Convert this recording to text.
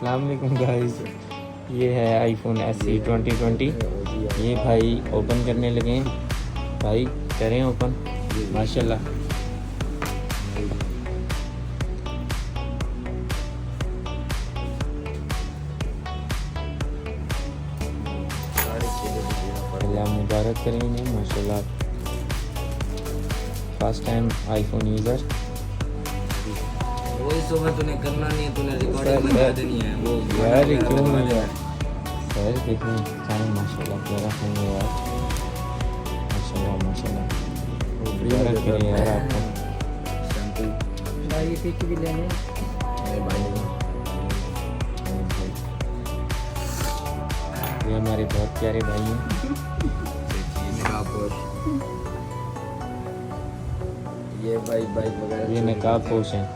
अस्सलाम वालेकुम गाइस, ये है आईफोन SE 2020। ये भाई ओपन करने लगे हैं। भाई करें ओपन, माशाल्लाह। अल्लाह मुबारक करें इन्हें, माशाल्लाह। First time iPhone user. वही सुबह तूने करना नहीं है, तूने रिकॉर्डिंग बजा देनी है वो यार क्यों नहीं यार सर, कितनी टाइम माशाल्लाह प्यारा फोन है यार, माशाल्लाह माशाल्लाह। मेहनत करें यार आपको। भाई ये भी लेने ये हमारे बहुत प्यारे भाई हैं। ये भाई वगैरह ये नकाब पोश हैं।